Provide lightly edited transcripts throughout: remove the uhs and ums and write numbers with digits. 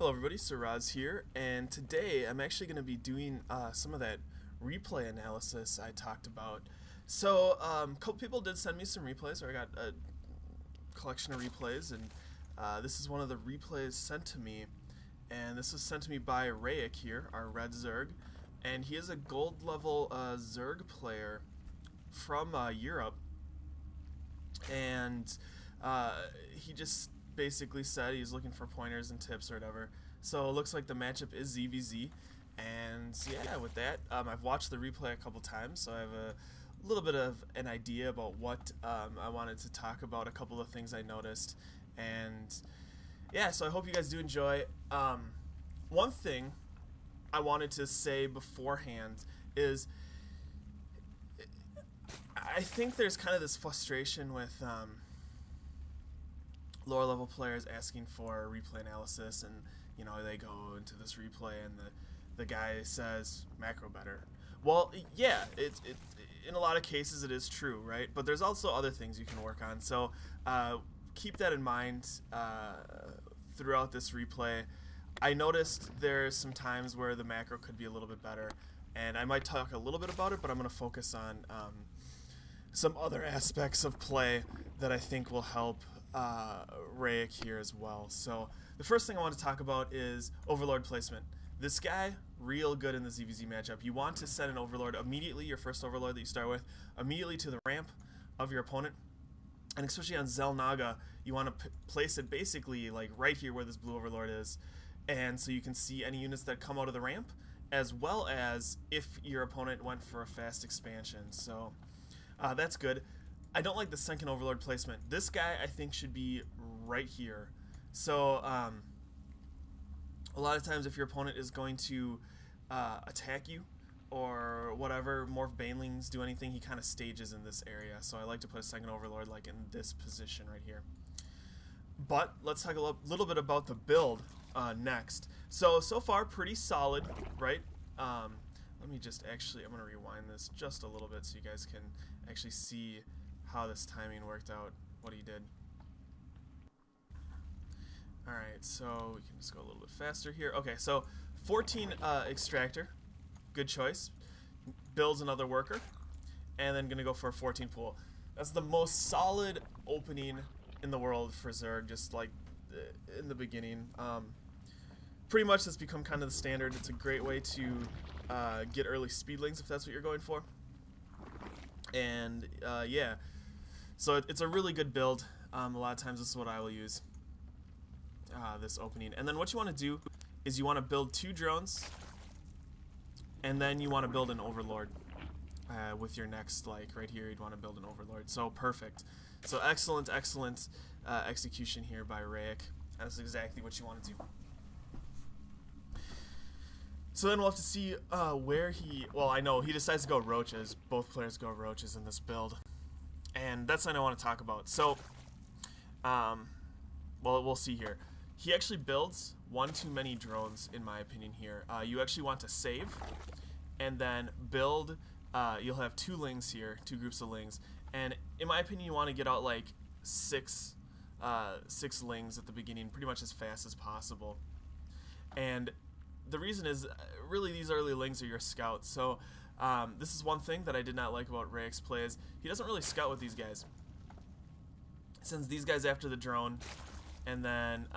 Hello everybody, ZvZ here, and today I'm actually going to be doing some of that replay analysis I talked about. So, a couple people did send me some replays, or I got a collection of replays, and this is one of the replays sent to me, and this was sent to me by Rayek here, our red Zerg, and he is a gold level Zerg player from Europe, and he just basically said he's looking for pointers and tips or whatever. So it looks like the matchup is ZvZ, and yeah, with that, I've watched the replay a couple times, so I have a little bit of an idea about what I wanted to talk about, a couple of things I noticed, and yeah, so I hope you guys do enjoy. One thing I wanted to say beforehand is I think there's kind of this frustration with lower level players asking for replay analysis, and you know, they go into this replay and the guy says macro better. Well, yeah, it's in a lot of cases it is true, right? But there's also other things you can work on, so keep that in mind throughout this replay. I noticed there's some times where the macro could be a little bit better, and I might talk a little bit about it, but I'm going to focus on some other aspects of play that I think will help Rayek here as well. So the first thing I want to talk about is Overlord placement. This guy, real good in the ZvZ matchup. You want to set an Overlord immediately, your first Overlord that you start with, immediately to the ramp of your opponent. And especially on Xel'Naga, you want to place it basically like right here where this blue Overlord is. And so you can see any units that come out of the ramp, as well as if your opponent went for a fast expansion. So that's good. I don't like the second Overlord placement. This guy, I think, should be right here. So, a lot of times if your opponent is going to attack you or whatever, morph banelings, do anything, he kind of stages in this area. So I like to put a second Overlord like in this position right here. But let's talk a little bit about the build next. So far, pretty solid, right? Let me just actually, I'm going to rewind this just a little bit so you guys can actually see how this timing worked out, what he did. Alright, so we can just go a little bit faster here. Okay, so 14 extractor, good choice. Builds another worker, and then gonna go for a 14 pool. That's the most solid opening in the world for Zerg, just like in the beginning. Pretty much that's become kind of the standard. It's a great way to get early speedlings if that's what you're going for. And yeah, so it's a really good build. A lot of times this is what I will use, this opening. And then what you want to do is you want to build 2 drones, and then you want to build an Overlord with your next, like right here, you'd want to build an Overlord. So perfect. So excellent execution here by Rayek. That's exactly what you want to do. So then we'll have to see where he... Well, I know he decides to go Roaches. Both players go Roaches in this build. And that's something I want to talk about. So, well, we'll see here. He actually builds one too many drones, in my opinion here. You actually want to save, and then build... you'll have 2 lings here, 2 groups of lings. And in my opinion, you want to get out like 6 lings at the beginning, pretty much as fast as possible. And the reason is, really, these early lings are your scouts. So this is one thing that I did not like about Rayek's play, is he doesn't really scout with these guys. Sends these guys after the drone, and then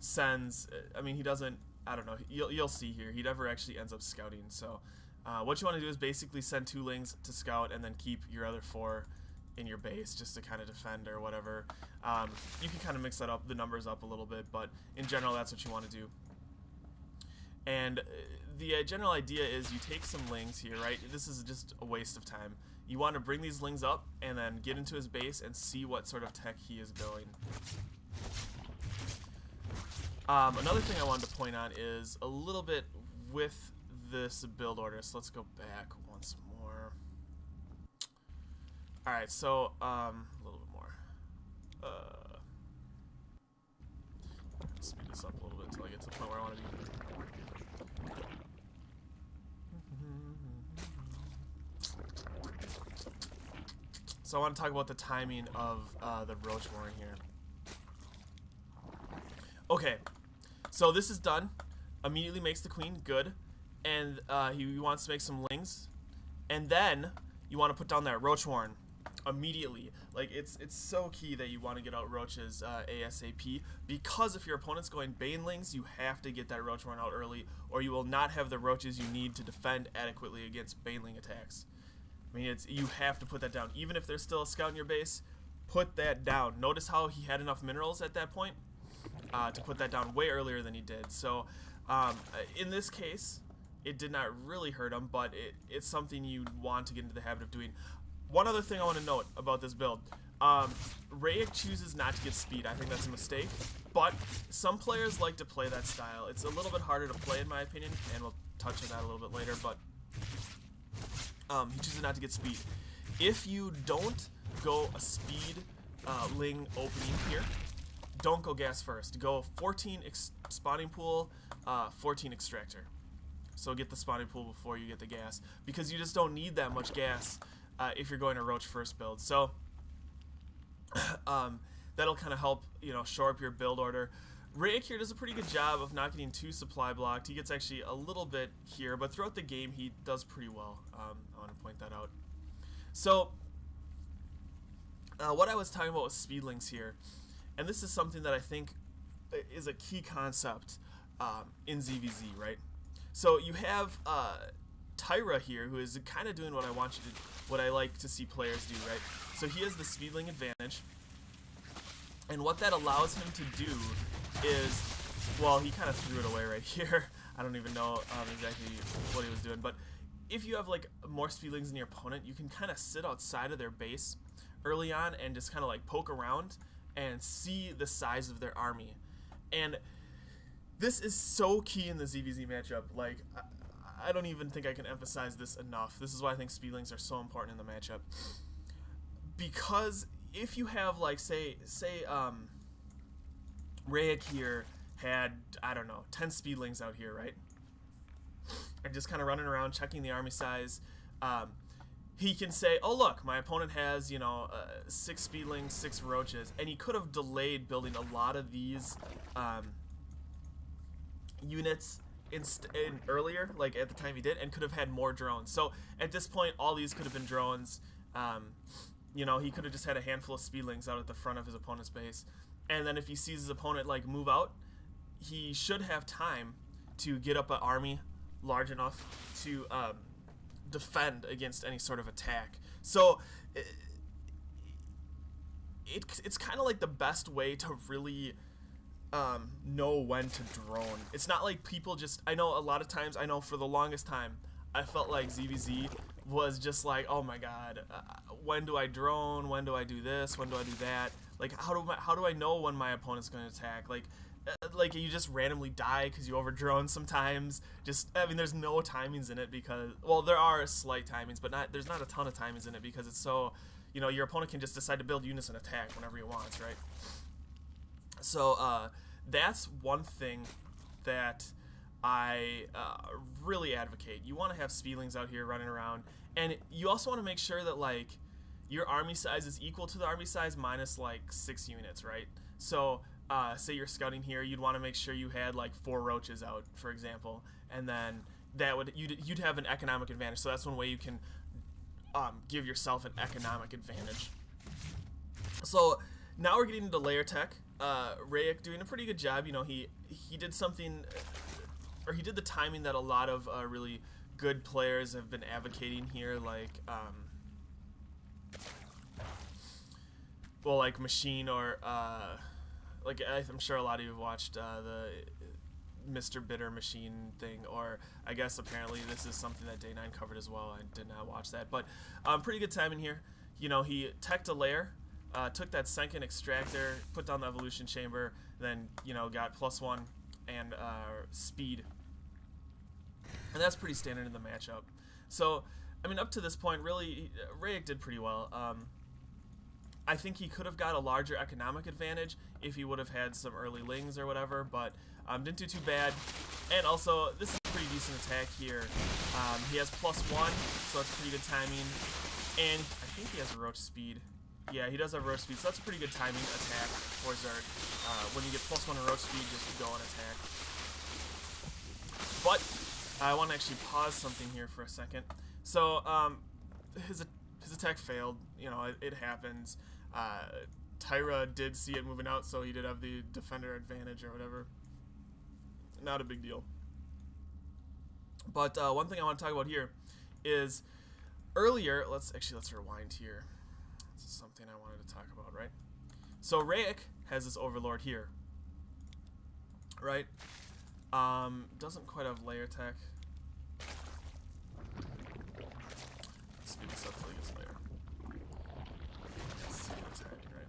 sends, I mean, he doesn't, I don't know, you'll see here, he never actually ends up scouting. So what you want to do is basically send 2 lings to scout, and then keep your other 4 in your base just to kind of defend or whatever. You can kind of mix that up, the numbers up a little bit, but in general that's what you want to do. And the general idea is you take some lings here, right? This is just a waste of time. You want to bring these lings up and then get into his base and see what sort of tech he is going. Another thing I wanted to point out is a little bit with this build order, so let's go back once more. Alright, so, a little bit more. Speed this up a little bit until I get to the point where I want to be. So I want to talk about the timing of the Roach Warren here. Okay, so this is done. Immediately makes the queen, good. And he wants to make some lings. And then you want to put down that roach warren immediately. Like, it's so key that you want to get out roaches ASAP, because if your opponent's going banelings, you have to get that roach warren out early, or you will not have the roaches you need to defend adequately against baneling attacks. I mean, you have to put that down. Even if there's still a scout in your base, put that down. Notice how he had enough minerals at that point to put that down way earlier than he did. So in this case, it did not really hurt him, but it's something you want to get into the habit of doing. One other thing I want to note about this build. Rayek chooses not to get speed. I think that's a mistake, but some players like to play that style. It's a little bit harder to play in my opinion, and we'll touch on that a little bit later, but he chooses not to get speed. If you don't go a speed ling opening here, don't go gas first. Go 14 spawning pool, 14 extractor. So get the spawning pool before you get the gas, because you just don't need that much gas if you're going to roach first build. So that'll kind of help, you know, shore up your build order. Rayek here does a pretty good job of not getting too supply blocked. He gets actually a little bit here, but throughout the game he does pretty well. I want to point that out. So what I was talking about was speedlings here, and this is something that I think is a key concept in ZvZ, right? So you have Tyra here, who is kind of doing what I like to see players do, right? So he has the speedling advantage, and what that allows him to do is, well, he kind of threw it away right here. I don't even know exactly what he was doing, but if you have like more speedlings than your opponent, you can kind of sit outside of their base early on and just kind of like poke around and see the size of their army. And this is so key in the ZvZ matchup. Like, I don't even think I can emphasize this enough. This is why I think speedlings are so important in the matchup. Because if you have, like, say Rayek here had, I don't know, 10 speedlings out here, right? And just kind of running around checking the army size. He can say, oh look, my opponent has, you know, 6 speedlings, 6 roaches, and he could have delayed building a lot of these units in earlier, like at the time he did, and could have had more drones. So at this point, all these could have been drones. You know, he could have just had a handful of speedlings out at the front of his opponent's base, and then if he sees his opponent like move out, he should have time to get up an army large enough to defend against any sort of attack. So it's kind of like the best way to really know when to drone. It's not like people just, I know a lot of times, I know for the longest time, I felt like ZvZ was just like, oh my god, when do I drone, when do I do this, when do I do that, like how do I know when my opponent's going to attack, like you just randomly die because you over drone sometimes. Just, I mean, there's no timings in it because, well, there are slight timings, but there's not a ton of timings in it because it's so, you know, your opponent can just decide to build units and attack whenever he wants, right? So that's one thing that I really advocate. You want to have speedlings out here running around, and you also want to make sure that like your army size is equal to the army size minus like 6 units, right? So say you're scouting here, you'd want to make sure you had like 4 roaches out, for example, and then that would you'd have an economic advantage. So that's one way you can give yourself an economic advantage. So now we're getting into layer tech. Rayek doing a pretty good job. You know, he did something, or he did the timing that a lot of really good players have been advocating here, like well, like Machine, or like I'm sure a lot of you have watched the Mr. Bitter Machine thing, or I guess apparently this is something that Day 9 covered as well. I did not watch that, but pretty good timing here. You know, he teched a layer, took that second extractor, put down the evolution chamber, then, you know, got +1 and speed, and that's pretty standard in the matchup. So I mean, up to this point, really, Rayek did pretty well. I think he could have got a larger economic advantage if he would have had some early lings or whatever, but didn't do too bad. And also, this is a pretty decent attack here. He has +1, so that's pretty good timing. And I think he has a roach speed. Yeah, he does have roach speed, so that's a pretty good timing attack for Zerg. When you get +1 in roach speed, just go and attack. But I want to actually pause something here for a second. So his attack failed. You know, it happens. Tyra did see it moving out, so he did have the defender advantage or whatever. Not a big deal. But one thing I want to talk about here is earlier. Let's rewind here. This is something I wanted to talk about, right? So Rayek has this overlord here, right? Doesn't quite have layer tech. Let's speed this up till he gets layer. Let's see what's happening, right?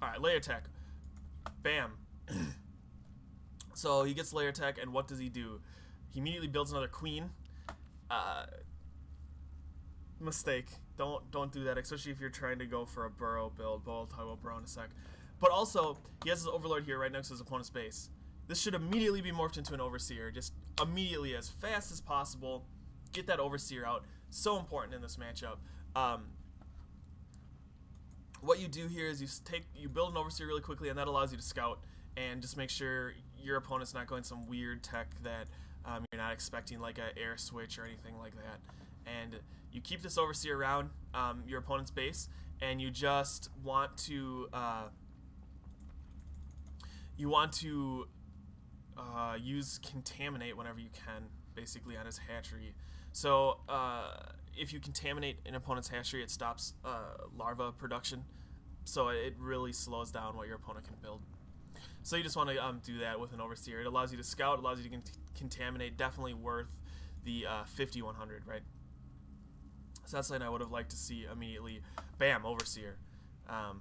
Alright, layer tech. Bam. So he gets layer tech, and what does he do? He immediately builds another queen. Mistake. Don't do that, especially if you're trying to go for a burrow build. But I'll talk about burrow in a sec. But also, he has his overlord here right next to his opponent's base. This should immediately be morphed into an overseer. Just immediately, as fast as possible. Get that overseer out. So important in this matchup. What you do here is you build an overseer really quickly, and that allows you to scout and just make sure your opponent's not going some weird tech that you're not expecting, like an air switch or anything like that. And you keep this overseer around your opponent's base, and you just want to use contaminate whenever you can, basically on his hatchery. So if you contaminate an opponent's hatchery, it stops larva production, so it really slows down what your opponent can build. So you just want to do that with an overseer. It allows you to scout, allows you to contaminate. Definitely worth the 5100, right? So that's something I would have liked to see immediately. Bam, overseer. I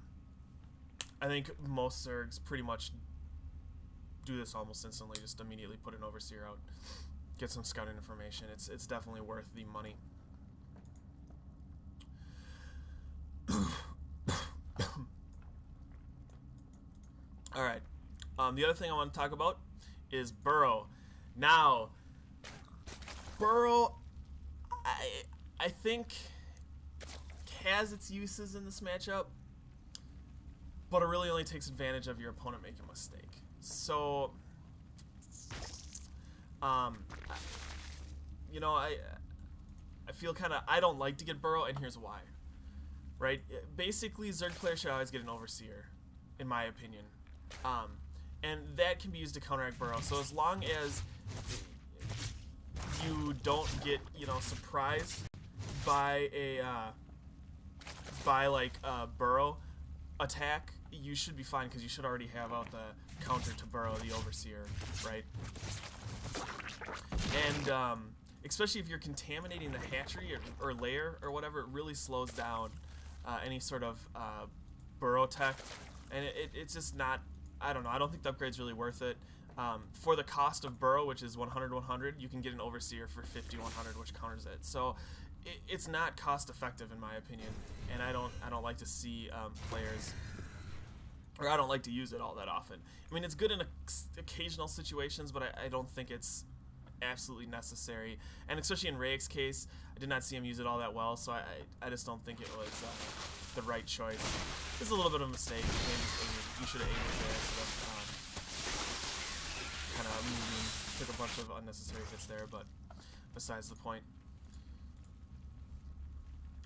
think most Zergs pretty much do this almost instantly. Just immediately put an overseer out, get some scouting information. It's definitely worth the money. All right. The other thing I want to talk about is burrow. Now, burrow, I think has its uses in this matchup, but it really only takes advantage of your opponent making a mistake. So, you know, I feel kind of, I don't like to get burrow, and here's why. Right? Basically, Zerg players should always get an overseer, in my opinion. And that can be used to counteract burrow. So as long as you don't get, you know, surprised by a burrow attack, you should be fine, because you should already have out the counter to burrow the overseer, right? And especially if you're contaminating the hatchery or lair or whatever, it really slows down any sort of burrow tech, and it's just not. I don't know. I don't think the upgrade's really worth it. For the cost of burrow, which is 100-100, you can get an overseer for 50-100, which counters it. So it's not cost effective in my opinion, and I don't like to see players, or I don't like to use it all that often. I mean, it's good in occasional situations, but I don't think it's absolutely necessary. And especially in Rayek's case, I did not see him use it all that well, so I just don't think it was the right choice. It's a little bit of a mistake. Maybe you should have aimed it there instead of kind of moving. Took a bunch of unnecessary hits there, but besides the point.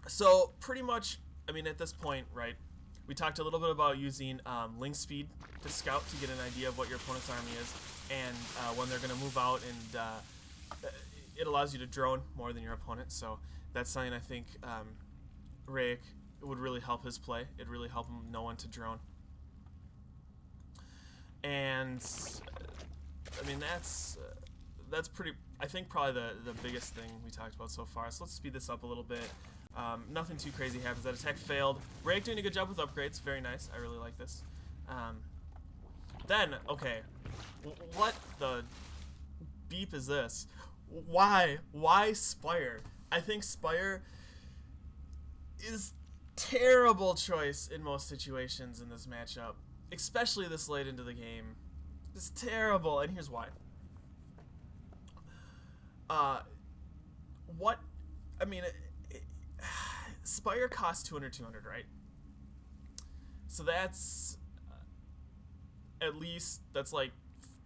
So pretty much, I mean, at this point, right, we talked a little bit about using link speed to scout to get an idea of what your opponent's army is, and when they're going to move out, and it allows you to drone more than your opponent. So that's something I think Rayek would really help his play. It'd really help him know when to drone. And I mean, that's pretty, I think, probably the biggest thing we talked about so far. So let's speed this up a little bit. Nothing too crazy happens. That attack failed. Rayek doing a good job with upgrades. Very nice. I really like this. Then, okay, what the beep is this? Why Spire? I think Spire is terrible choice in most situations in this matchup, especially this late into the game. It's terrible, and here's why. uh, what, I mean, Spire costs 200, right? So that's at least, that's like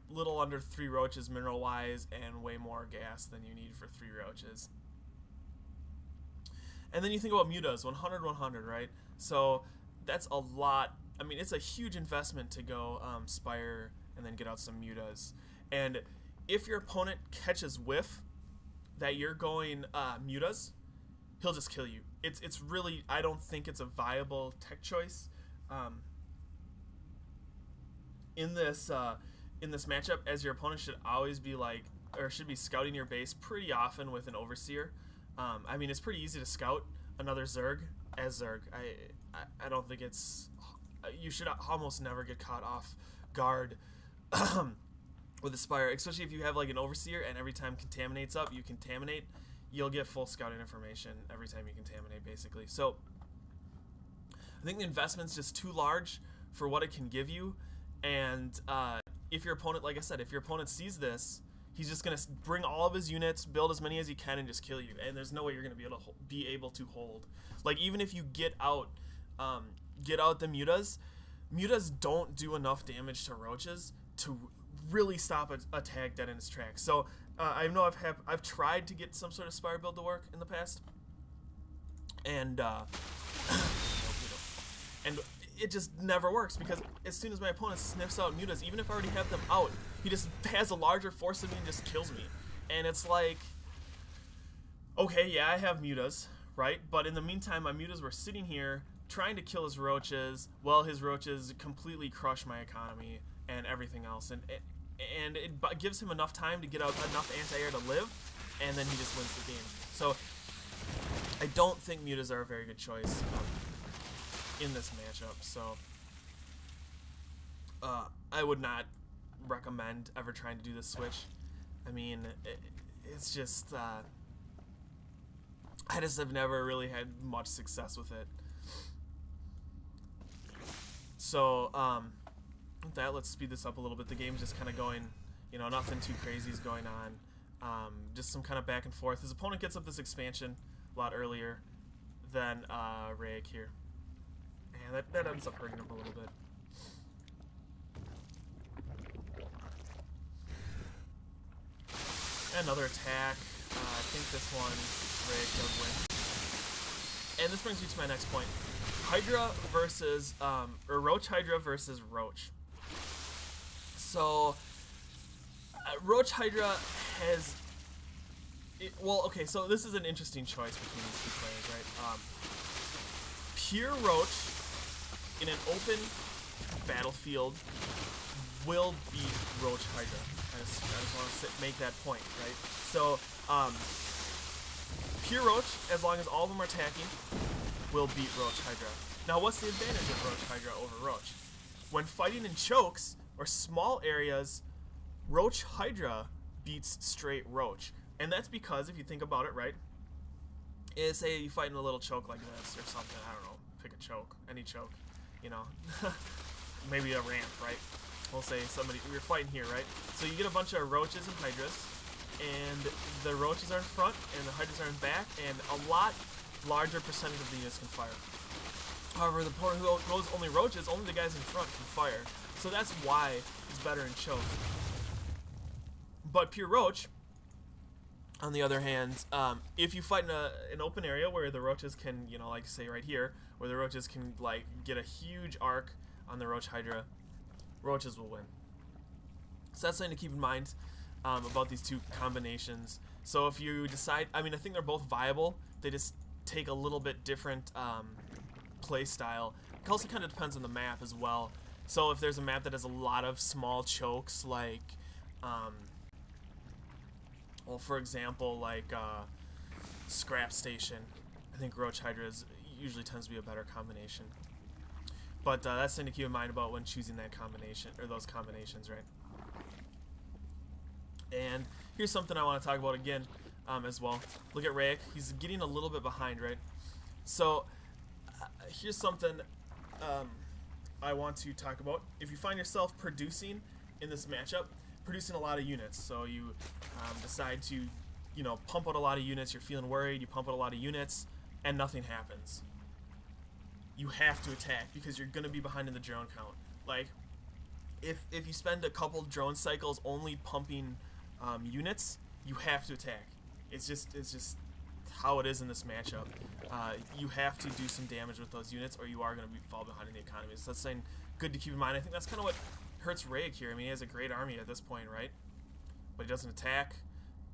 little under 3 roaches mineral wise and way more gas than you need for 3 roaches. And then you think about mutas, 100, right? So that's a lot. I mean, it's a huge investment to go Spire and then get out some mutas. And if your opponent catches whiff that you're going mutas, he'll just kill you. It's really, I don't think it's a viable tech choice. In this matchup, as your opponent should always be like, or should be scouting your base pretty often with an Overseer. I mean, it's pretty easy to scout another Zerg as Zerg. I don't think it's, you should almost never get caught off guard with a Spire, especially if you have like an Overseer and every time contaminates up, you contaminate, you'll get full scouting information every time you contaminate, basically. So I think the investment's just too large for what it can give you, and if your opponent, like I said, if your opponent sees this, he's just gonna bring all of his units, build as many as he can, and just kill you. And there's no way you're gonna be able to hold. Like, even if you get out the mutas, mutas don't do enough damage to roaches to really stop a tag dead in its tracks. So I know I've tried to get some sort of Spire build to work in the past, and and it just never works, because as soon as my opponent sniffs out mutas, even if I already have them out, he just has a larger force than me and just kills me. And it's like, okay, yeah, I have mutas, right? But in the meantime, my mutas were sitting here trying to kill his roaches, while his roaches completely crush my economy and everything else. And it gives him enough time to get out enough anti-air to live, and then he just wins the game. So I don't think mutas are a very good choice in this matchup. So I would not recommend ever trying to do this switch. I mean, it's just I just have never really had much success with it. So with that, let's speed this up a little bit. The game's just kind of going, you know, nothing too crazy is going on. Just some kind of back and forth. His opponent gets up this expansion a lot earlier than Rayek here. And that ends up hurting him a little bit. Another attack. I think this one Rayek does win. And this brings me to my next point. Hydra versus, or Roach Hydra versus Roach. So, Roach Hydra has, well, okay, so this is an interesting choice between these two players, right? Pure Roach in an open battlefield will beat Roach Hydra. I just want to make that point, right? So, Pure Roach, as long as all of them are attacking, will beat Roach Hydra. Now, what's the advantage of Roach Hydra over Roach? When fighting in chokes or small areas, Roach Hydra beats straight Roach. And that's because, if you think about it, right, is say you fight in a little choke like this or something, I don't know, pick a choke, any choke, you know, maybe a ramp, right? We'll say we're fighting here, right? So you get a bunch of Roaches and Hydras, and the Roaches are in front and the Hydras are in back, and a lot larger percentage of the units can fire. However, the opponent who goes only Roaches, only the guys in front can fire. So that's why it's better in choke. But Pure Roach, on the other hand, if you fight in an open area where the Roaches can, you know, like say right here, where the Roaches can like get a huge arc on the Roach Hydra, Roaches will win. So that's something to keep in mind about these two combinations. So if you decide, I mean, I think they're both viable. They just take a little bit different play style. It also kind of depends on the map as well. So if there's a map that has a lot of small chokes, like, well, for example, like Scrap Station, I think Roach Hydra usually tends to be a better combination. But that's something to keep in mind about when choosing that combination, or those combinations, right? And here's something I want to talk about again as well. Look at Rayek. He's getting a little bit behind, right? So here's something I want to talk about. If you find yourself producing in this matchup, producing a lot of units, so you decide to you know, pump out a lot of units, you're feeling worried, you pump out a lot of units, and nothing happens. You have to attack because you're going to be behind in the drone count. Like, if you spend a couple drone cycles only pumping units, you have to attack. It's just how it is in this matchup. You have to do some damage with those units, or you are going to fall behind in the economy. So that's something good to keep in mind. I think that's kind of what hurts Rayek here. I mean, he has a great army at this point, right? But he doesn't attack,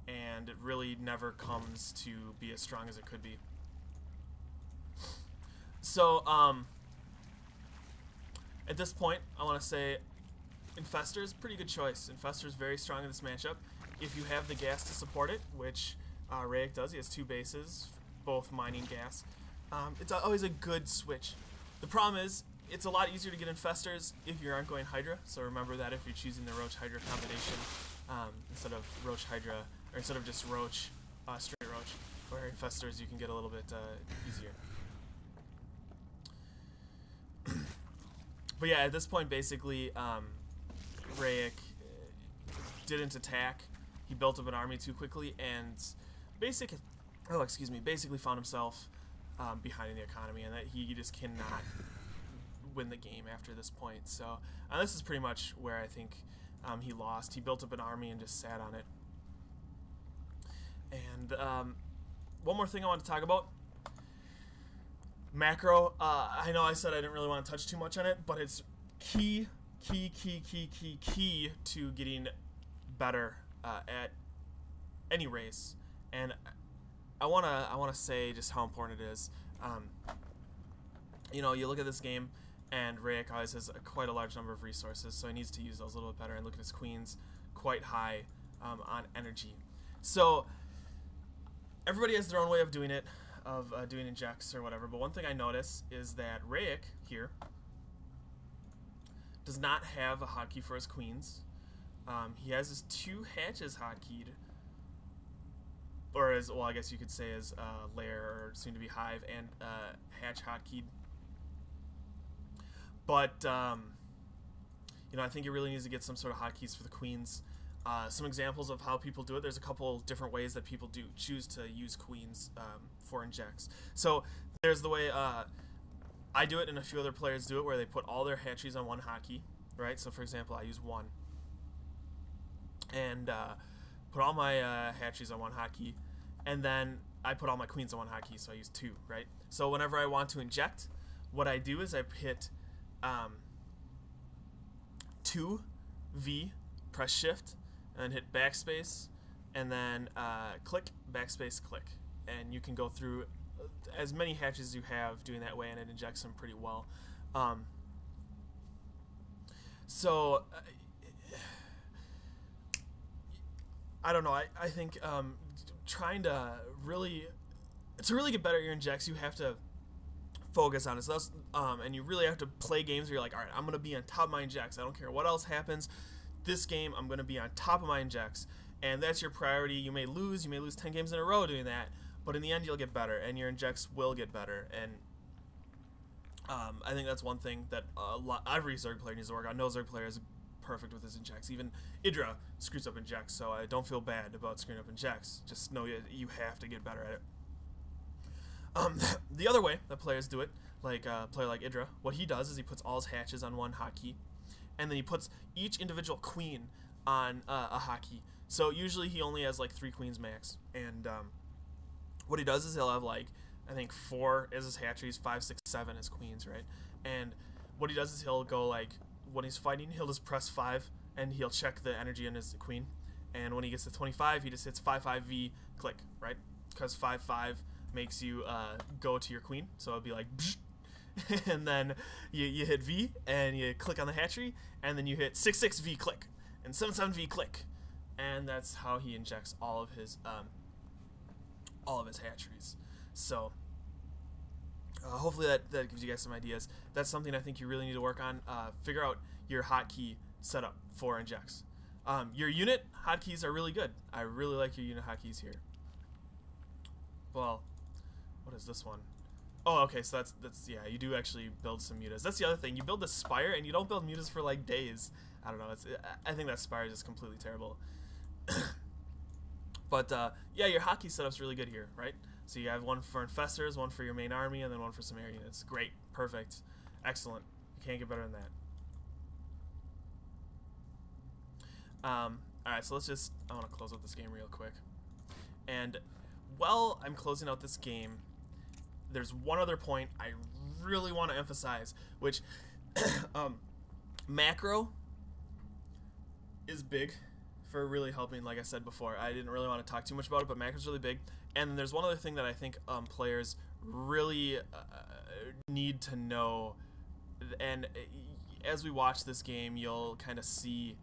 and it really never comes to be as strong as it could be. So, at this point, I want to say Infestor is a pretty good choice. Infestor is very strong in this matchup. If you have the gas to support it, which Rayek does, he has 2 bases, both mining gas. It's always a good switch. The problem is, it's a lot easier to get Infestors if you aren't going Hydra, so remember that if you're choosing the Roach Hydra combination instead of Roach Hydra, or instead of just Roach, straight Roach, or Infestors, you can get a little bit easier. But yeah, at this point, basically, Rayek didn't attack. He built up an army too quickly, and basically found himself behind in the economy, and that he just cannot win the game after this point. So this is pretty much where I think he lost. He built up an army and just sat on it. And one more thing I want to talk about. Macro, I know I said I didn't really want to touch too much on it, but it's key to getting better at any race. And I wanna say just how important it is. You know, you look at this game, and Rayek always has quite a large number of resources, so he needs to use those a little bit better. And look at his queens, quite high on energy. So everybody has their own way of doing it, of doing injects or whatever. But one thing I notice is that Rayek here does not have a hotkey for his queens. He has his 2 hatches hotkeyed, or as well, I guess you could say as lair or soon to be hive and hatch hotkeyed. But you know, I think it really needs to get some sort of hotkeys for the queens. Some examples of how people do it. There's a couple different ways that people choose to use queens for injects. So there's the way I do it, and a few other players do it, where they put all their hatcheries on one hotkey, right? So for example, I use 1, and put all my hatcheries on one hotkey, and then I put all my queens on one hotkey, so I use 2, right? So whenever I want to inject, what I do is I hit 2V, press shift, and hit backspace, and then click, backspace, click. And you can go through as many hatches as you have doing that way, and it injects them pretty well. So I don't know, I think trying to really get better at your injects, you have to focus on it. So that's, and you really have to play games where you're like, all right, I'm going to be on top of my injects. I don't care what else happens. This game, I'm going to be on top of my injects. And that's your priority. You may lose 10 games in a row doing that, but in the end, you'll get better, and your injects will get better. And I think that's one thing that every Zerg player needs to work on. No Zerg player is perfect with his injects. Even Idra screws up injects, so I don't feel bad about screwing up injects. Just know you have to get better at it. The other way that players do it, like a player like Idra, what he does is he puts all his hatches on one hotkey, and then he puts each individual queen on a hotkey. So usually he only has like 3 queens max, and what he does is he'll have like, I think 4 as his hatcheries, 5, 6, 7 as queens, right? And what he does is he'll go like, when he's fighting, he'll just press 5, and he'll check the energy on his queen, and when he gets to 25, he just hits 5-5-V, click, right? Because 5-5 makes you go to your queen, so it'll be like, and then you hit V, and you click on the hatchery, and then you hit 6-6-V, click, and 7-7-V, click, and that's how he injects all of his hatcheries. So hopefully that gives you guys some ideas. That's something I think you really need to work on. Figure out your hotkey setup for injects. Your unit hotkeys are really good. I really like your unit hotkeys here. Well, what is this one? Oh, okay, so that's yeah, you do actually build some mutas. That's the other thing. You build the Spire, and you don't build mutas for like days. I don't know. I think that Spire is just completely terrible. But yeah, your hockey setup's really good here, right? So you have one for infestors, one for your main army, and then one for some air units. Great, perfect, excellent. You can't get better than that. Alright, so let's just, I want to close out this game real quick. And while I'm closing out this game, there's one other point I really want to emphasize, which macro is big for really helping. Like I said before, I didn't really want to talk too much about it, but macro's really big. And there's one other thing that I think players really need to know, and as we watch this game, you'll kind of see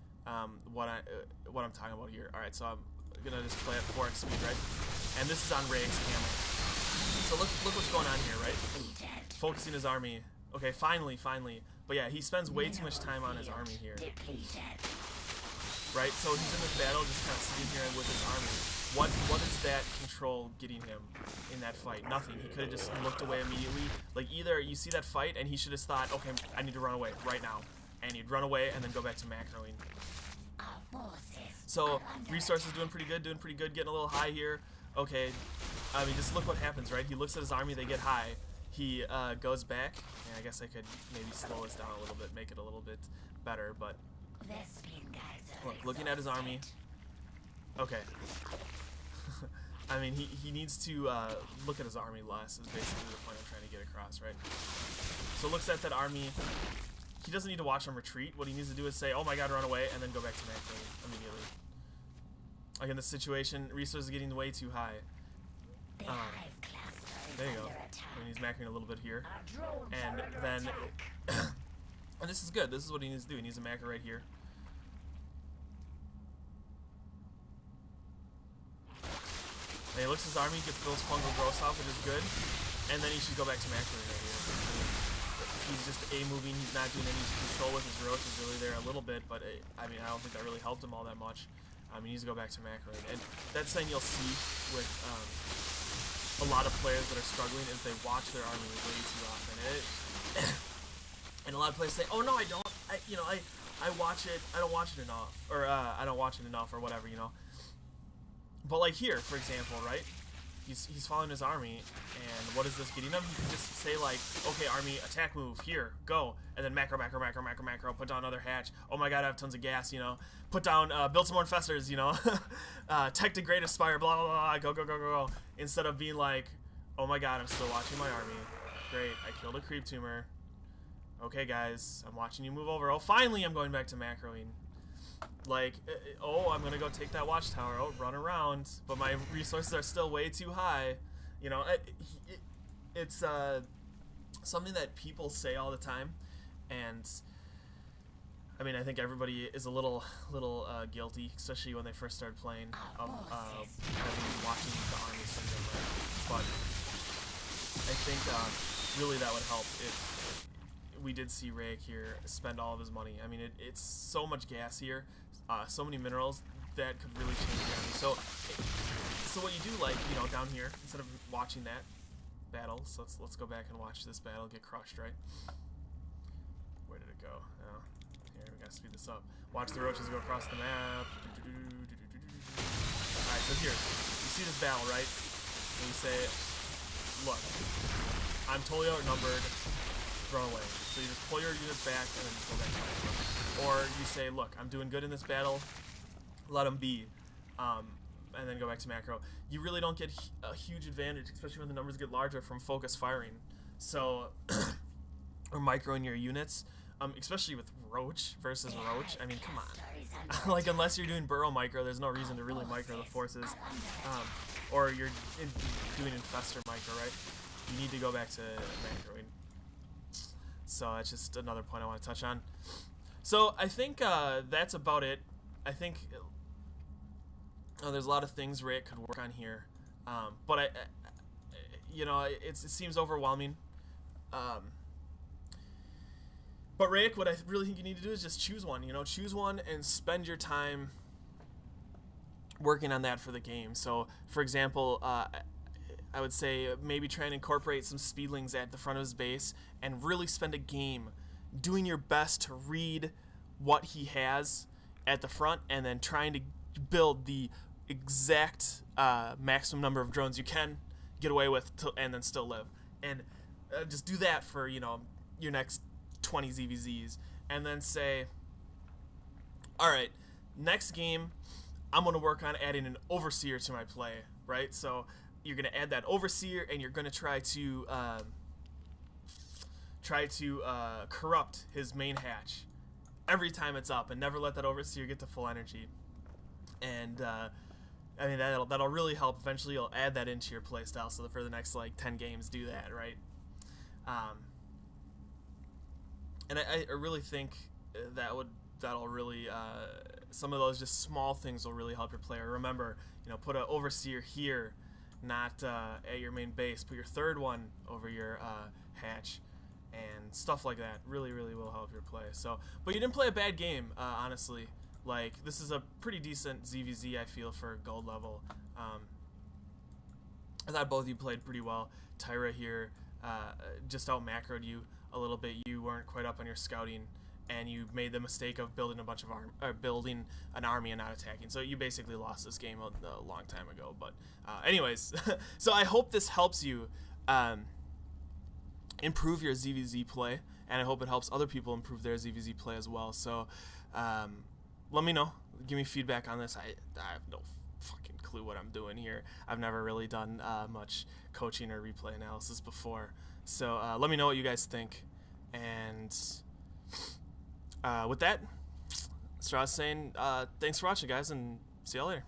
what I'm talking about here. All right, so I'm gonna just play at 4x speed, right? And this is on Ray's camera. So look what's going on here, right? Focusing his army. Okay, finally. But yeah, he spends way too much time on his army here. Right? So he's in this battle, just kind of sitting here with his army. What is that control getting him in that fight? Nothing. He could have just looked away immediately. Like, either you see that fight and he should have thought, okay, I need to run away right now. And he'd run away and then go back to macroing. So resources doing pretty good, getting a little high here. Okay, I mean, just look what happens, right? He looks at his army, they get high. He goes back. Yeah, I guess I could maybe slow this down a little bit, make it a little bit better, but look, looking at his army. Okay. I mean, he needs to look at his army less, is basically the point I'm trying to get across, right? So looks at that army. He doesn't need to watch him retreat. What he needs to do is say, oh my god, run away, and then go back to macro immediately. Like in this situation, resources are getting way too high. There you go. And he's macroing a little bit here. And then, and this is good. This is what he needs to do. He needs to macro right here. And he looks at his army, gets those fungal growths off, which is good. And then he should go back to macroing right here. He's just A-moving, he's not doing any control with his roach, is really there a little bit, but I mean, I don't think that really helped him all that much. He needs to go back to macroing. And that's something you'll see with a lot of players that are struggling, is they watch their army way too often. And a lot of players say, oh no, I don't, I watch it, I don't watch it enough, or I don't watch it enough, or whatever, you know. But like here, for example, right? He's following his army, and what is this getting him? He can just say like, okay, army, attack move, here, go, and then macro, put down another hatch. Oh my god, I have tons of gas, you know. Put down, build some more infestors, you know. Tech the greatest spire, blah, blah, blah, go. Instead of being like, oh my god, I'm still watching my army. Great, I killed a creep tumor. Okay, guys, I'm watching you move over. Oh, finally, I'm going back to macroing. Like, oh, I'm gonna go take that watchtower. Oh, run around, but my resources are still way too high. You know, it's something that people say all the time, and I mean, I think everybody is a little guilty, especially when they first started playing, of watching the army syndrome, right? But I think really that would help if we did see Rayek here spend all of his money. I mean, it's so much gas here, so many minerals that could really change the army. So what you do, like, you know, down here, instead of watching that battle, so let's go back and watch this battle get crushed, right? Where did it go? Oh, here, we gotta speed this up. Watch the roaches go across the map. Alright, so here, you see this battle, right? And you say, look, I'm totally outnumbered, run away. So you just pull your units back and then go back to macro. Or you say, look, I'm doing good in this battle, let them be, and then go back to macro. You really don't get a huge advantage, especially when the numbers get larger, from focus firing. So, or microing your units, especially with Roach versus Roach. I mean, come on. Like, unless you're doing burrow micro, there's no reason to really micro the forces. Or you're doing infestor micro, right? You need to go back to macroing. So that's just another point I want to touch on. So I think that's about it. I think there's a lot of things Rayek could work on here, but it seems overwhelming. But Rayek, what I really think you need to do is just choose one. You know, choose one and spend your time working on that for the game. So, for example, I would say maybe try and incorporate some speedlings at the front of his base and really spend a game doing your best to read what he has at the front and then trying to build the exact maximum number of drones you can get away with and then still live. And just do that for, you know, your next 20 ZvZs, and then say, all right, next game I'm going to work on adding an overseer to my play, right? So you're going to add that overseer, and you're going to try to corrupt his main hatch every time it's up, and never let that overseer get to full energy. And I mean, that'll really help. Eventually you'll add that into your playstyle, so that for the next like 10 games, do that, right? And I really think that'll really some of those just small things will really help your player. Remember, you know, put an overseer here, not at your main base. Put your third one over your hatch, and stuff like that really will help your play. So, but you didn't play a bad game, honestly. Like, this is a pretty decent ZvZ, I feel, for gold level. I thought both of you played pretty well. Tyra here just out macroed you a little bit. You weren't quite up on your scouting, and you made the mistake of building building an army and not attacking. So you basically lost this game a long time ago. But anyways, so I hope this helps you improve your ZvZ play, and I hope it helps other people improve their ZvZ play as well. So let me know. Give me feedback on this. I have no fucking clue what I'm doing here. I've never really done much coaching or replay analysis before. So let me know what you guys think. And with that, Strauss saying thanks for watching, guys, and see y'all later.